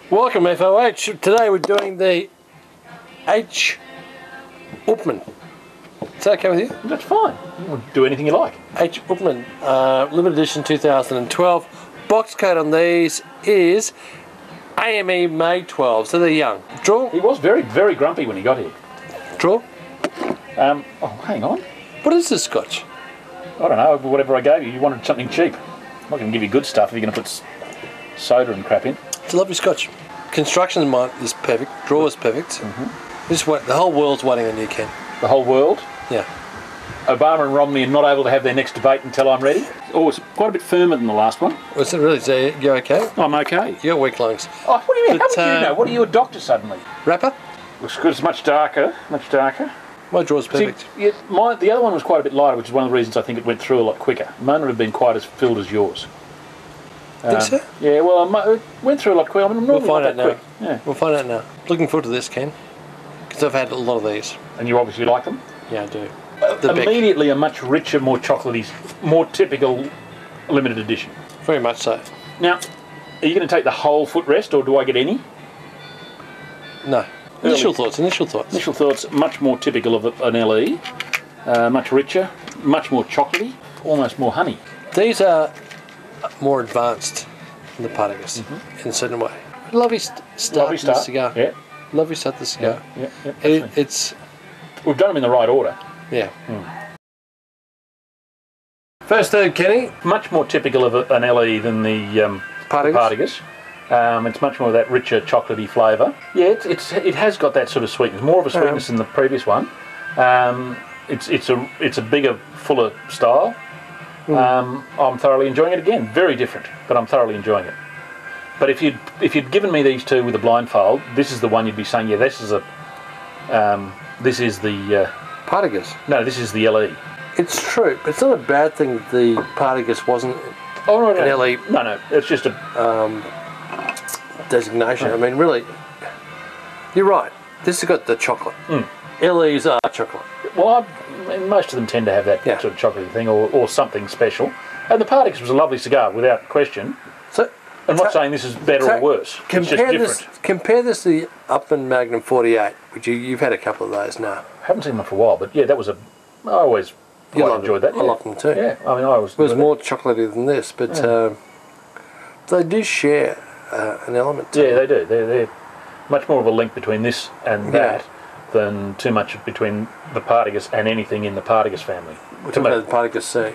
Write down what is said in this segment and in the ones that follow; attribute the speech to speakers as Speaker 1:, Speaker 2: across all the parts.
Speaker 1: Welcome FOH. Today we're doing the H Upmann. Is that okay with you?
Speaker 2: That's fine. You can do anything you like.
Speaker 1: H Upmann, limited edition 2012. Box code on these is AME May 12, so they're young. Draw?
Speaker 2: He was very, very grumpy when he got here.
Speaker 1: Draw?
Speaker 2: Oh, hang on.
Speaker 1: What is this scotch?
Speaker 2: I don't know, whatever I gave you, you wanted something cheap. I'm not going to give you good stuff if you're going to put soda and crap in.
Speaker 1: It's a lovely scotch. Construction is perfect. Draw is perfect. The whole world's waiting on you, Ken.
Speaker 2: The whole world?
Speaker 1: Yeah.
Speaker 2: Obama and Romney are not able to have their next debate until I'm ready. Oh, it's quite a bit firmer than the last one.
Speaker 1: Was it really? So you okay?
Speaker 2: I'm okay.
Speaker 1: You got weak lungs.
Speaker 2: Oh, what do you mean? How would you know? What are you, a doctor suddenly?
Speaker 1: Wrapper?
Speaker 2: Looks good. It's much darker. Much darker.
Speaker 1: My draw's perfect.
Speaker 2: See, yeah, the other one was quite a bit lighter, which is one of the reasons I think it went through a lot quicker. Mine would have been quite as filled as yours.
Speaker 1: Think so?
Speaker 2: Yeah, well, it went through a lot quicker. I mean,
Speaker 1: We'll find out now.
Speaker 2: quick. Yeah.
Speaker 1: We'll find out now. Looking forward to this, Ken. Because I've had a lot of these.
Speaker 2: And you obviously like them?
Speaker 1: Yeah, I do.
Speaker 2: Immediately a much richer, more chocolatey, more typical limited edition.
Speaker 1: Very much so.
Speaker 2: Now, are you going to take the whole footrest, or do I get any?
Speaker 1: No. Initial thoughts.
Speaker 2: Initial thoughts, much more typical of an LE. Much richer, much more chocolatey, almost more honey.
Speaker 1: These are more advanced than the Partagas in a certain way. Lovely start to the cigar.
Speaker 2: Yeah.
Speaker 1: Lovely start to the cigar.
Speaker 2: Yeah.
Speaker 1: It's...
Speaker 2: We've done them in the right order.
Speaker 1: Yeah. First third, Kenny.
Speaker 2: Much more typical of an LE than the Partagas. It's much more of that richer chocolatey flavour. Yeah, it has got that sort of sweetness. More of a sweetness than the previous one. It's a bigger, fuller style. I'm thoroughly enjoying it again. Very different, but I'm thoroughly enjoying it. But if you'd given me these two with a blindfold, this is the one you'd be saying, yeah, this is the
Speaker 1: Partagas.
Speaker 2: No, this is the LE.
Speaker 1: It's true, but it's not a bad thing that the Partagas wasn't an LE.
Speaker 2: No, it's just a
Speaker 1: designation. I mean, really, you're right. This has got the chocolate. LEs are chocolate.
Speaker 2: Well, most of them tend to have that sort of chocolatey thing or something special. And the Partagas was a lovely cigar, without question.
Speaker 1: So,
Speaker 2: I'm not saying this is better or worse. It's just different.
Speaker 1: Compare this to the Upmann Magnum 48, which you've had a couple of those now.
Speaker 2: I haven't seen them for a while, but yeah, that was I always quite enjoyed that.
Speaker 1: I like them too.
Speaker 2: Yeah, I mean, it
Speaker 1: was more chocolatey than this, but they do share an element to
Speaker 2: them. Yeah, they do. They're much more of a link between this and that than too much between the Partagas and anything in the Partagas family.
Speaker 1: We're talking about the Partagas C,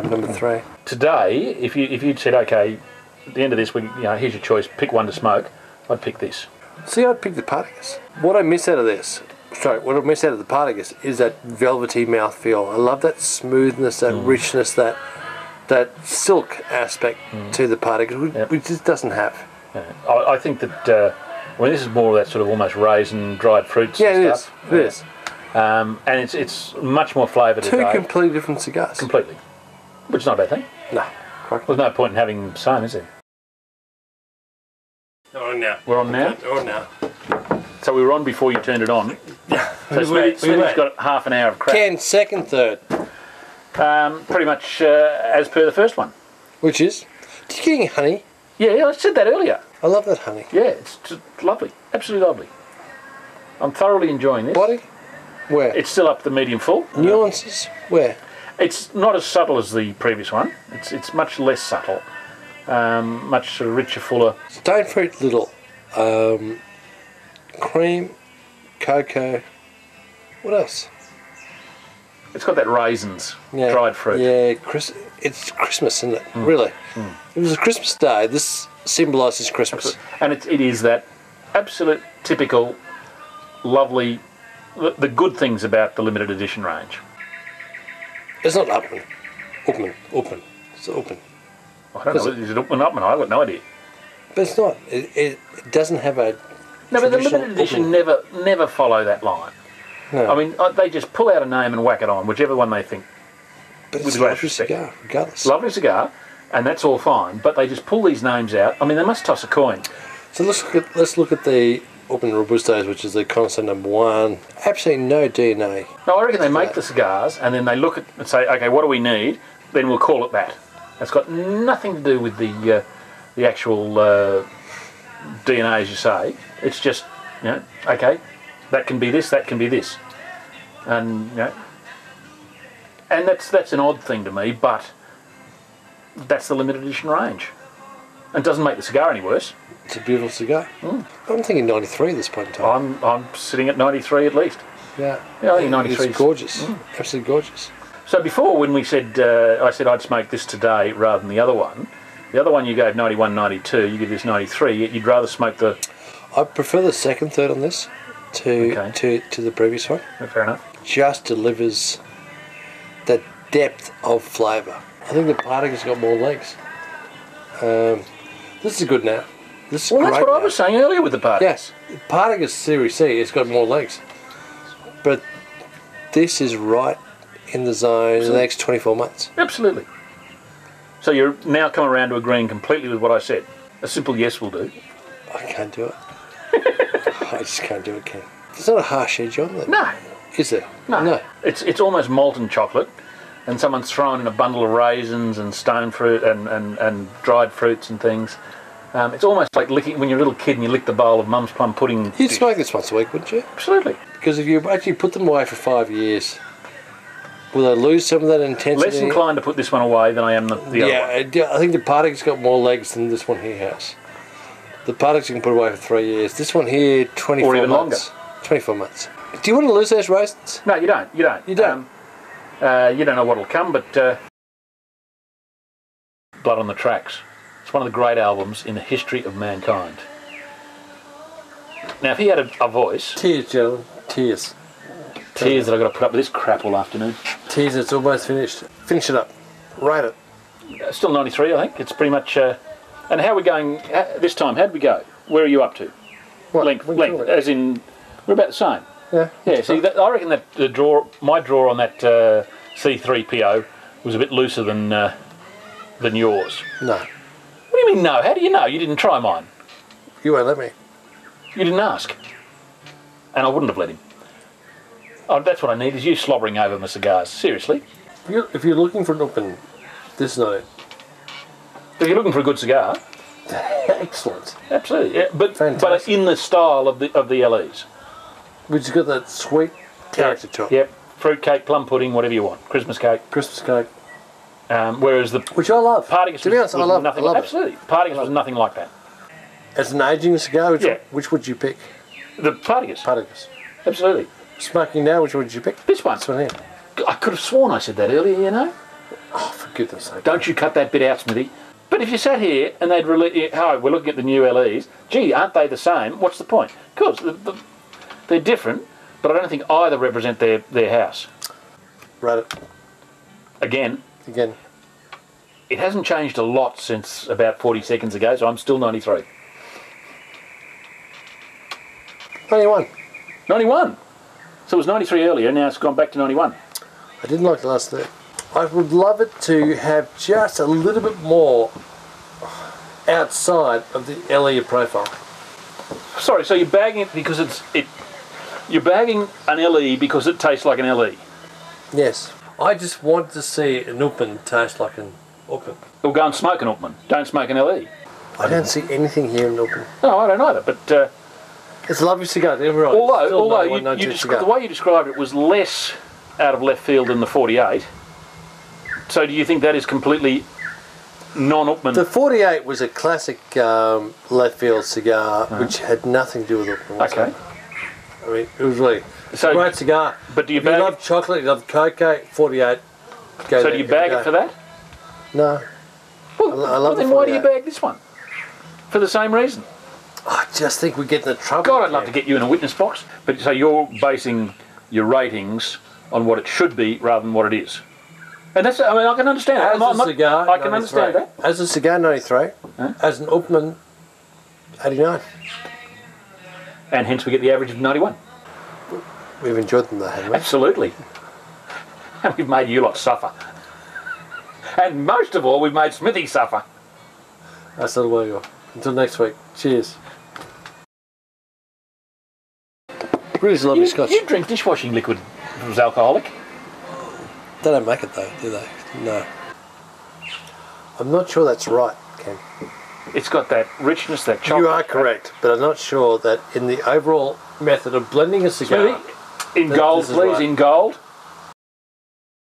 Speaker 1: number 3.
Speaker 2: Today, if you'd said, okay, at the end of this, here's your choice, pick one to smoke, I'd pick this.
Speaker 1: See, I'd pick the Partagas. What I miss out of the Partagas is that velvety mouthfeel. I love that smoothness, that richness, that silk aspect to the Partagas, which it doesn't have.
Speaker 2: Yeah. I think that, this is more of that sort of almost raisin, dried fruits stuff.
Speaker 1: It is.
Speaker 2: And it's much more flavour today.
Speaker 1: Two completely different cigars.
Speaker 2: Completely. Which is not a bad thing.
Speaker 1: No.
Speaker 2: There's no point in having them the same, is there?
Speaker 1: We're on now.
Speaker 2: We're on now?
Speaker 1: We're on now.
Speaker 2: So we were on before you turned it on. So Smitty's got half an hour of crap.
Speaker 1: Ken, second, third.
Speaker 2: Pretty much as per the first one.
Speaker 1: Which is? Did you get any honey?
Speaker 2: Yeah, I said that earlier.
Speaker 1: I love that honey.
Speaker 2: Yeah, it's just lovely. Absolutely lovely. I'm thoroughly enjoying this.
Speaker 1: Body? Where?
Speaker 2: It's still up the medium full.
Speaker 1: Nuances? Where?
Speaker 2: It's not as subtle as the previous one. It's much less subtle. Much sort of richer, fuller.
Speaker 1: Stone fruit little. Cream, cocoa. What else?
Speaker 2: It's got that raisins, dried fruit.
Speaker 1: Yeah, it's Christmas, isn't it? Really. If it was a Christmas day, this symbolises Christmas.
Speaker 2: Absolutely. And it is that absolute, typical, lovely, the good things about the limited edition range.
Speaker 1: It's not Upmann. Upmann. It's Upmann.
Speaker 2: I don't know. Is it Upmann? I've got no idea.
Speaker 1: But it's not. It doesn't have a.
Speaker 2: No, but the limited edition never follow that line.
Speaker 1: No.
Speaker 2: I mean, they just pull out a name and whack it on, whichever one they think.
Speaker 1: But it's a lovely cigar, regardless.
Speaker 2: Lovely cigar, and that's all fine. But they just pull these names out. I mean, they must toss a coin.
Speaker 1: So let's look at the Upmann Robustos, which is the Connoisseur number 1. Absolutely no DNA.
Speaker 2: No, I reckon they make the cigars and then they look at and say, okay, what do we need? Then we'll call it that. It's got nothing to do with the actual DNA, as you say. It's just, you know, okay, that can be this, that can be this. And, you know, and that's an odd thing to me, but that's the limited edition range. And it doesn't make the cigar any worse.
Speaker 1: It's a beautiful cigar. I'm thinking 93 at this point in time.
Speaker 2: I'm sitting at 93 at least.
Speaker 1: Yeah.
Speaker 2: Yeah, I think 93
Speaker 1: is gorgeous. Absolutely gorgeous.
Speaker 2: So before, when we said, I said I'd smoke this today rather than the other one you gave 91, 92, you give this 93, yet you'd rather smoke the...
Speaker 1: I prefer the second third on this to the previous one.
Speaker 2: Fair enough.
Speaker 1: Just delivers that depth of flavour. I think the Partagas got more legs. This is good now. This is
Speaker 2: well,
Speaker 1: great
Speaker 2: that's what
Speaker 1: now.
Speaker 2: I was saying earlier with the Partagas.
Speaker 1: Yes, Partagas Series C has got more legs, but this is right in the zone in the next 24 months.
Speaker 2: Absolutely. So you're now come around to agreeing completely with what I said. A simple yes will do.
Speaker 1: I can't do it. I just can't do it, Ken. There's not a harsh edge on there.
Speaker 2: No.
Speaker 1: Is there?
Speaker 2: No. It's almost molten chocolate, and someone's thrown in a bundle of raisins and stone fruit and dried fruits and things. It's almost like licking when you're a little kid and you lick the bowl of Mum's plum pudding.
Speaker 1: You'd smoke this once a week, wouldn't you?
Speaker 2: Absolutely.
Speaker 1: Because if you actually put them away for 5 years, will they lose some of that intensity?
Speaker 2: Less inclined to put this one away than I am the other one.
Speaker 1: Yeah, I think the Partagas got more legs than this one here has. The Partagas you can put away for 3 years. This one here, 24
Speaker 2: or even
Speaker 1: months.
Speaker 2: Longer.
Speaker 1: 24 months. Do you want to lose those raisins?
Speaker 2: No, you don't. You don't.
Speaker 1: You don't?
Speaker 2: You don't know what'll come, but Blood on the Tracks. It's one of the great albums in the history of mankind. Now, if he had a voice...
Speaker 1: Tears, gentlemen. Tears.
Speaker 2: Tears that I've got to put up with this crap all afternoon.
Speaker 1: Tears, it's almost finished. Finish it up. Rate it.
Speaker 2: Still 93, I think. It's pretty much... and how are we going this time? How'd we go? Where are you up to?
Speaker 1: What?
Speaker 2: Length, as in... We're about the same.
Speaker 1: Yeah.
Speaker 2: Yeah, see, I reckon that my draw on that C3PO was a bit looser than yours.
Speaker 1: No.
Speaker 2: What do you mean no? How do you know? You didn't try mine.
Speaker 1: You won't let me.
Speaker 2: You didn't ask. And I wouldn't have let him. Oh, that's what I need, is you slobbering over my cigars. Seriously.
Speaker 1: If you're looking for an open, this is not it.
Speaker 2: If you're looking for a good cigar...
Speaker 1: Excellent.
Speaker 2: Absolutely. Yeah, but
Speaker 1: Fantastic.
Speaker 2: in the style of the LEs.
Speaker 1: Which has got that sweet character to it.
Speaker 2: Yep. Fruit cake, plum pudding, whatever you want. Christmas cake.
Speaker 1: Christmas cake.
Speaker 2: Whereas the...
Speaker 1: Which I love.
Speaker 2: Partagas
Speaker 1: to be honest, I love it.
Speaker 2: Absolutely. Partagas was nothing like that.
Speaker 1: As an aging cigar, which would you pick?
Speaker 2: The Partagas.
Speaker 1: Partagas.
Speaker 2: Absolutely.
Speaker 1: Smoking now, which would you pick?
Speaker 2: This one.
Speaker 1: This one here.
Speaker 2: I could have sworn I said that earlier, you know.
Speaker 1: Oh, for goodness sake.
Speaker 2: Don't you cut that bit out, Smithy. But if you sat here and they'd release... Oh, we're looking at the new LEs. Gee, aren't they the same? What's the point? Of course, they're different, but I don't think either represent their house.
Speaker 1: Rate it.
Speaker 2: Again.
Speaker 1: It
Speaker 2: hasn't changed a lot since about 40 seconds ago, so I'm still 93.
Speaker 1: 91.
Speaker 2: 91. So it was 93 earlier, now it's gone back to 91.
Speaker 1: I didn't like the last third. I would love it to have just a little bit more outside of the LE profile.
Speaker 2: Sorry, so you're bagging it because you're bagging an LE because it tastes like an LE?
Speaker 1: Yes. I just want to see an Upmann taste like an Upmann.
Speaker 2: Well, go and smoke an Upmann. Don't smoke an LE.
Speaker 1: I don't see anything here in Upmann.
Speaker 2: No, I don't either, but...
Speaker 1: it's a lovely cigar, right.
Speaker 2: Although the way you described it was less out of left field than the 48. So do you think that is completely non-Upmann?
Speaker 1: The 48 was a classic left field cigar, which had nothing to do with Upmann.
Speaker 2: Okay.
Speaker 1: I mean, it was really a great cigar.
Speaker 2: But do you
Speaker 1: if you love chocolate, you love cocoa, 48.
Speaker 2: So do you bag it for that?
Speaker 1: No.
Speaker 2: Well,
Speaker 1: I love
Speaker 2: then why do you bag this one? For the same reason.
Speaker 1: I just think we get in the trouble.
Speaker 2: God, I'd love to get you in a witness box. But so you're basing your ratings on what it should be rather than what it is. And that's, I mean, I can understand that. I can understand that.
Speaker 1: As a cigar, 93. As an Upmann, 89.
Speaker 2: And hence we get the average of 91.
Speaker 1: We've enjoyed them though, haven't we?
Speaker 2: Absolutely. And we've made you lot suffer. And most of all, we've made Smithy suffer.
Speaker 1: That's the way you go. Until next week. Cheers. Really lovely scotch.
Speaker 2: You drink dishwashing liquid if it was alcoholic?
Speaker 1: They don't make it though, do they? No. I'm not sure that's right, Ken.
Speaker 2: It's got that richness, that chocolate.
Speaker 1: You are correct, but I'm not sure that in the overall method of blending a cigar...
Speaker 2: In gold, please, right. In gold.